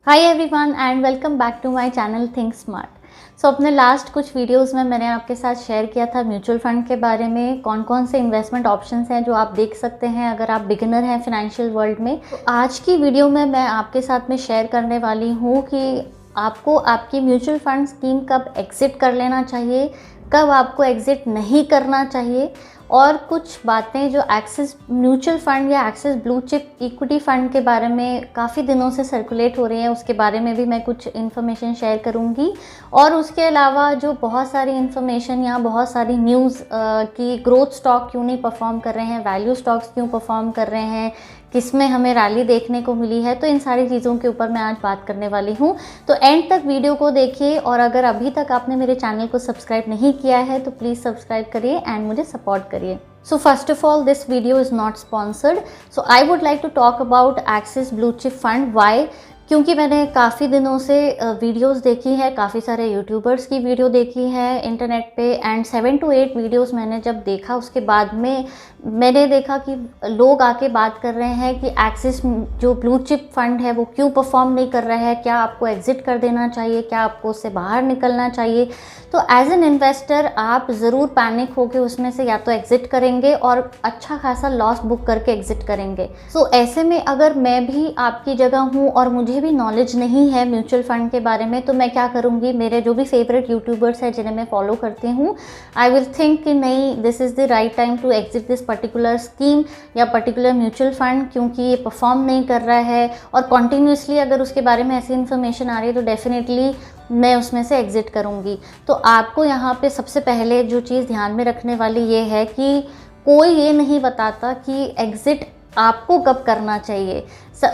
Hi everyone and welcome back to my channel think smart. So अपने last कुछ videos में मैंने आपके साथ शेयर किया था म्यूचुअल फंड के बारे में, कौन कौन से इन्वेस्टमेंट ऑप्शंस हैं जो आप देख सकते हैं अगर आप बिगिनर हैं फाइनेंशियल वर्ल्ड में। तो आज की वीडियो में मैं आपके साथ में शेयर करने वाली हूँ कि आपको आपकी म्यूचुअल फंड स्कीम कब एग्ज़िट कर लेना चाहिए, कब आपको एग्ज़िट नहीं करना चाहिए, और कुछ बातें जो एक्सिस म्यूचुअल फंड या axis blue chip equity fund के बारे में काफ़ी दिनों से सर्कुलेट हो रही हैं, उसके बारे में भी मैं कुछ इन्फॉर्मेशन शेयर करूंगी। और उसके अलावा जो बहुत सारी इन्फॉर्मेशन या बहुत सारी न्यूज़ कि ग्रोथ स्टॉक क्यों नहीं परफॉर्म कर रहे हैं, वैल्यू स्टॉक्स क्यों परफॉर्म कर रहे हैं, किसमें हमें रैली देखने को मिली है, तो इन सारी चीज़ों के ऊपर मैं आज बात करने वाली हूँ। तो एंड तक वीडियो को देखिए, और अगर अभी तक आपने मेरे चैनल को सब्सक्राइब नहीं किया है तो प्लीज़ सब्सक्राइब करिए एंड मुझे सपोर्ट करिए। So first of all, this video is not sponsored. So I would like to talk about Axis Blue Chip Fund. Why? क्योंकि मैंने काफ़ी दिनों से वीडियोस देखी है, काफ़ी सारे यूट्यूबर्स की वीडियो देखी है इंटरनेट पे, एंड 7 to 8 वीडियोस मैंने जब देखा उसके बाद में मैंने देखा कि लोग आके बात कर रहे हैं कि एक्सिस जो ब्लू चिप फंड है वो क्यों परफॉर्म नहीं कर रहा है, क्या आपको एग्ज़िट कर देना चाहिए, क्या आपको उससे बाहर निकलना चाहिए। तो एज एन इन्वेस्टर आप ज़रूर पैनिक होकर उसमें से या तो एग्ज़िट करेंगे और अच्छा खासा लॉस बुक करके एग्ज़िट करेंगे। सो ऐसे में अगर मैं भी आपकी जगह हूँ और मुझे भी नॉलेज नहीं है म्यूचुअल फंड के बारे में, तो मैं क्या करूँगी, मेरे जो भी फेवरेट यूट्यूबर्स हैं जिन्हें मैं फॉलो करती हूँ, आई विल थिंक कि नहीं, this is the right time to exit this particular scheme या पर्टिकुलर म्यूचुअल फंड, क्योंकि ये परफॉर्म नहीं कर रहा है। और कॉन्टीन्यूसली अगर उसके बारे में ऐसी इन्फॉर्मेशन आ रही है तो डेफिनेटली मैं उसमें से एग्ज़िट करूँगी। तो आपको यहाँ पे सबसे पहले जो चीज़ ध्यान में रखने वाली ये है कि कोई ये नहीं बताता कि एग्ज़िट आपको कब करना चाहिए।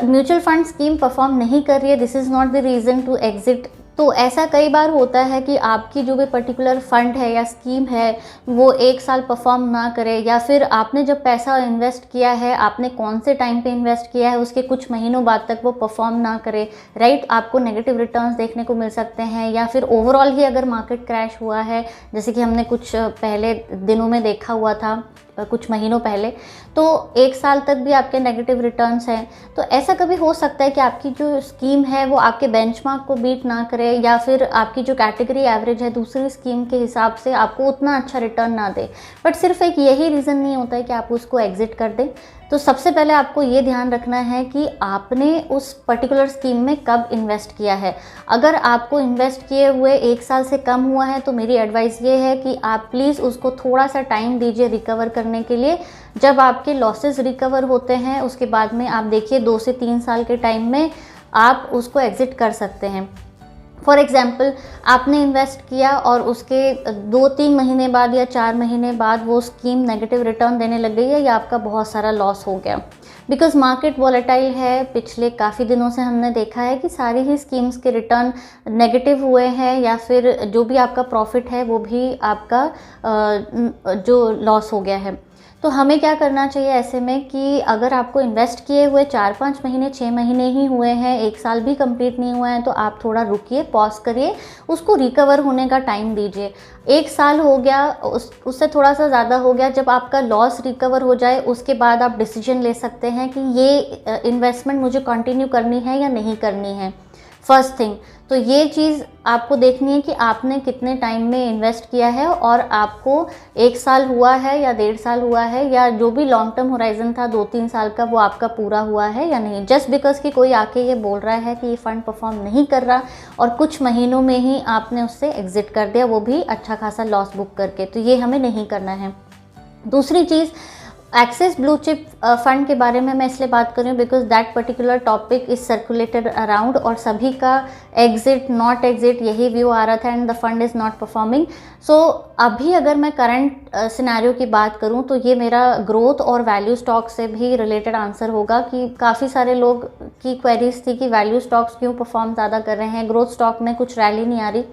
म्यूचुअल फंड स्कीम परफॉर्म नहीं कर रही है, this is not the reason to exit. तो ऐसा कई बार होता है कि आपकी जो भी पर्टिकुलर फंड है या स्कीम है वो 1 साल परफॉर्म ना करे, या फिर आपने जब पैसा इन्वेस्ट किया है, आपने कौन से टाइम पे इन्वेस्ट किया है, उसके कुछ महीनों बाद तक वो परफॉर्म ना करे, राइट। आपको नेगेटिव रिटर्न्स देखने को मिल सकते हैं, या फिर ओवरऑल ही अगर मार्केट क्रैश हुआ है, जैसे कि हमने कुछ पहले दिनों में देखा हुआ था, कुछ महीनों पहले, तो 1 साल तक भी आपके नेगेटिव रिटर्न्स हैं। तो ऐसा कभी हो सकता है कि आपकी जो स्कीम है वो आपके बेंचमार्क को बीट ना करे, या फिर आपकी जो कैटेगरी एवरेज है दूसरी स्कीम के हिसाब से आपको उतना अच्छा रिटर्न ना दे। बट सिर्फ एक यही रीज़न नहीं होता है कि आप उसको एग्ज़िट कर दें। तो सबसे पहले आपको ये ध्यान रखना है कि आपने उस पर्टिकुलर स्कीम में कब इन्वेस्ट किया है। अगर आपको इन्वेस्ट किए हुए 1 साल से कम हुआ है तो मेरी एडवाइस ये है कि आप प्लीज़ उसको थोड़ा सा टाइम दीजिए रिकवर करने के लिए। जब आपके लॉसेस रिकवर होते हैं उसके बाद में आप देखिए 2 से 3 साल के टाइम में आप उसको एग्ज़िट कर सकते हैं। फॉर एग्ज़ाम्पल, आपने इन्वेस्ट किया और उसके 2-3 महीने बाद या 4 महीने बाद वो स्कीम नेगेटिव रिटर्न देने लग गई है, या आपका बहुत सारा लॉस हो गया। बिकॉज मार्केट वॉलेटाइल है, पिछले काफ़ी दिनों से हमने देखा है कि सारी ही स्कीम्स के रिटर्न नेगेटिव हुए हैं, या फिर जो भी आपका प्रॉफिट है वो भी आपका जो लॉस हो गया है। तो हमें क्या करना चाहिए ऐसे में कि अगर आपको इन्वेस्ट किए हुए 4-5 महीने 6 महीने ही हुए हैं, 1 साल भी कंप्लीट नहीं हुआ है, तो आप थोड़ा रुकिए, पॉज करिए, उसको रिकवर होने का टाइम दीजिए। 1 साल हो गया, उससे थोड़ा सा ज़्यादा हो गया, जब आपका लॉस रिकवर हो जाए उसके बाद आप डिसीजन ले सकते हैं कि ये इन्वेस्टमेंट मुझे कंटिन्यू करनी है या नहीं करनी है। फर्स्ट थिंग तो ये चीज़ आपको देखनी है कि आपने कितने टाइम में इन्वेस्ट किया है, और आपको 1 साल हुआ है या 1.5 साल हुआ है, या जो भी लॉन्ग टर्म होराइजन था 2-3 साल का, वो आपका पूरा हुआ है या नहीं। जस्ट बिकॉज कि कोई आके ये बोल रहा है कि ये फ़ंड परफॉर्म नहीं कर रहा और कुछ महीनों में ही आपने उससे एग्ज़िट कर दिया, वो भी अच्छा खासा लॉस बुक करके, तो ये हमें नहीं करना है। दूसरी चीज़, एक्सिस ब्लू चिप फंड के बारे में मैं इसलिए बात कर रही हूँ because that particular topic is circulated around, और सभी का एग्जिट नॉट एग्जिट यही व्यू आ रहा था, and the fund is not performing. So अभी अगर मैं करंट सिनेरियो की बात करूँ तो ये मेरा ग्रोथ और वैल्यू स्टॉक से भी रिलेटेड आंसर होगा, कि काफ़ी सारे लोग की क्वेरीज थी कि वैल्यू स्टॉक्स क्यों परफॉर्म ज़्यादा कर रहे हैं, ग्रोथ स्टॉक में कुछ रैली नहीं आ रही।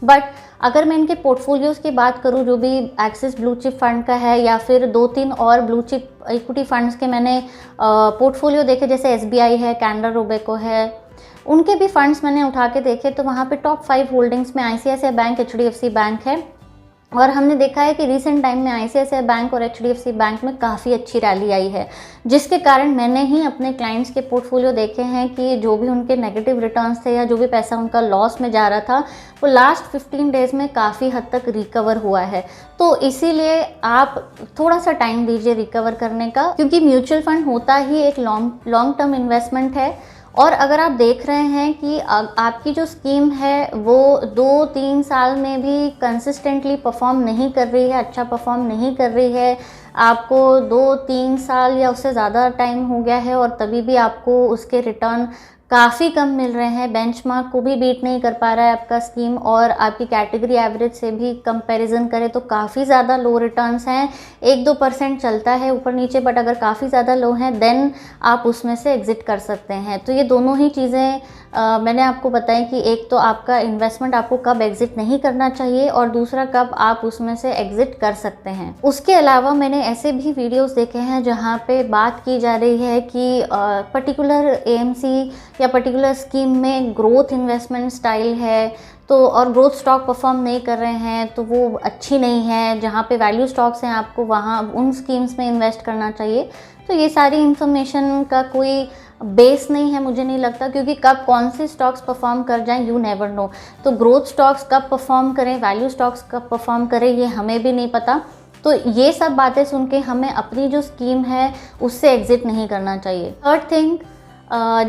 बट अगर मैं इनके पोर्टफोलियोज़ की बात करूं, जो भी एक्सिस ब्लू चिप फंड का है या फिर 2-3 और ब्लू चिप इक्विटी फंड्स के मैंने पोर्टफोलियो देखे, जैसे SBI है, कैनरा रोबेको है, उनके भी फंड्स मैंने उठा के देखे, तो वहाँ पे टॉप 5 होल्डिंग्स में ICICI बैंक, HDFC बैंक है, और हमने देखा है कि रिसेंट टाइम में ICICI बैंक और HDFC बैंक में काफ़ी अच्छी रैली आई है, जिसके कारण मैंने ही अपने क्लाइंट्स के पोर्टफोलियो देखे हैं कि जो भी उनके नेगेटिव रिटर्न्स थे या जो भी पैसा उनका लॉस में जा रहा था वो लास्ट 15 डेज़ में काफ़ी हद तक रिकवर हुआ है। तो इसीलिए आप थोड़ा सा टाइम दीजिए रिकवर करने का, क्योंकि म्यूचुअल फंड होता ही एक लॉन्ग टर्म इन्वेस्टमेंट है। और अगर आप देख रहे हैं कि आपकी जो स्कीम है वो 2-3 साल में भी कंसिस्टेंटली परफॉर्म नहीं कर रही है, अच्छा परफॉर्म नहीं कर रही है, आपको 2-3 साल या उससे ज़्यादा टाइम हो गया है और तभी भी आपको उसके रिटर्न काफ़ी कम मिल रहे हैं, बेंचमार्क को भी बीट नहीं कर पा रहा है आपका स्कीम, और आपकी कैटेगरी एवरेज से भी कंपैरिजन करें तो काफ़ी ज़्यादा लो रिटर्न्स हैं, 1-2% चलता है ऊपर नीचे, बट अगर काफ़ी ज़्यादा लो हैं देन आप उसमें से एग्ज़िट कर सकते हैं। तो ये दोनों ही चीज़ें मैंने आपको बताई कि एक तो आपका इन्वेस्टमेंट आपको कब एग्ज़िट नहीं करना चाहिए और दूसरा कब आप उसमें से एग्ज़िट कर सकते हैं। उसके अलावा मैंने ऐसे भी वीडियोस देखे हैं जहाँ पे बात की जा रही है कि पर्टिकुलर AMC या पर्टिकुलर स्कीम में ग्रोथ इन्वेस्टमेंट स्टाइल है तो और ग्रोथ स्टॉक परफॉर्म नहीं कर रहे हैं तो वो अच्छी नहीं है, जहाँ पे वैल्यू स्टॉक्स हैं आपको वहाँ उन स्कीम्स में इन्वेस्ट करना चाहिए। तो ये सारी इन्फॉर्मेशन का कोई बेस नहीं है मुझे नहीं लगता, क्योंकि कब कौन से स्टॉक्स परफॉर्म कर जाएं यू नेवर नो। तो ग्रोथ स्टॉक्स कब परफॉर्म करें, वैल्यू स्टॉक्स कब परफॉर्म करें, ये हमें भी नहीं पता। तो ये सब बातें सुन के हमें अपनी जो स्कीम है उससे एग्ज़िट नहीं करना चाहिए। थर्ड थिंग,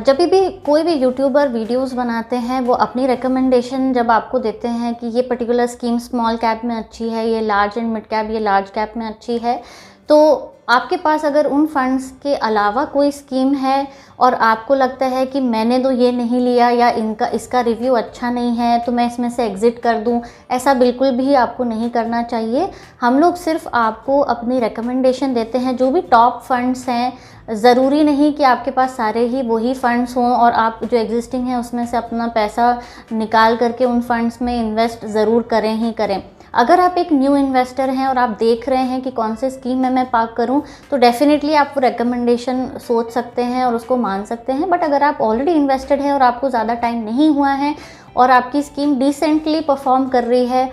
जब भी कोई भी यूट्यूबर वीडियोस बनाते हैं वो अपनी रिकमेंडेशन जब आपको देते हैं कि ये पर्टिकुलर स्कीम स्मॉल कैप में अच्छी है, ये लार्ज एंड मिड कैप ये लार्ज कैप में अच्छी है, तो आपके पास अगर उन फंड्स के अलावा कोई स्कीम है और आपको लगता है कि मैंने तो ये नहीं लिया या इसका रिव्यू अच्छा नहीं है तो मैं इसमें से एग्ज़िट कर दूं, ऐसा बिल्कुल भी आपको नहीं करना चाहिए। हम लोग सिर्फ आपको अपनी रिकमेंडेशन देते हैं, जो भी टॉप फंड्स हैं, ज़रूरी नहीं कि आपके पास सारे ही वही फ़ंड्स हों और आप जो एग्जिस्टिंग है उसमें से अपना पैसा निकाल करके उन फंड्स में इन्वेस्ट ज़रूर करें ही करें। अगर आप एक न्यू इन्वेस्टर हैं और आप देख रहे हैं कि कौन से स्कीम में मैं पार्क करूं, तो डेफिनेटली आप वो रिकमेंडेशन सोच सकते हैं और उसको मान सकते हैं। बट अगर आप ऑलरेडी इन्वेस्टेड हैं और आपको ज़्यादा टाइम नहीं हुआ है और आपकी स्कीम डिसेंटली परफॉर्म कर रही है,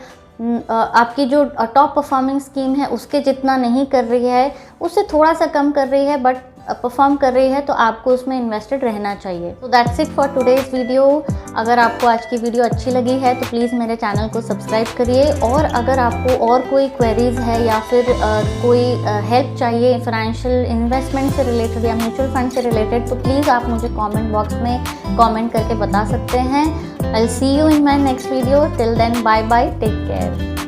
आपकी जो टॉप परफॉर्मिंग स्कीम है उसके जितना नहीं कर रही है, उससे थोड़ा सा कम कर रही है बट परफॉर्म कर रही है, तो आपको उसमें इन्वेस्टेड रहना चाहिए। तो that's it for today's video. अगर आपको आज की वीडियो अच्छी लगी है तो प्लीज़ मेरे चैनल को सब्सक्राइब करिए, और अगर आपको और कोई क्वेरीज़ है या फिर कोई हेल्प चाहिए फाइनेंशियल इन्वेस्टमेंट से रिलेटेड या म्यूचुअल फंड से रिलेटेड, तो प्लीज़ आप मुझे कमेंट बॉक्स में कमेंट करके बता सकते हैं। I will see you in my next video. Till then bye bye, take care.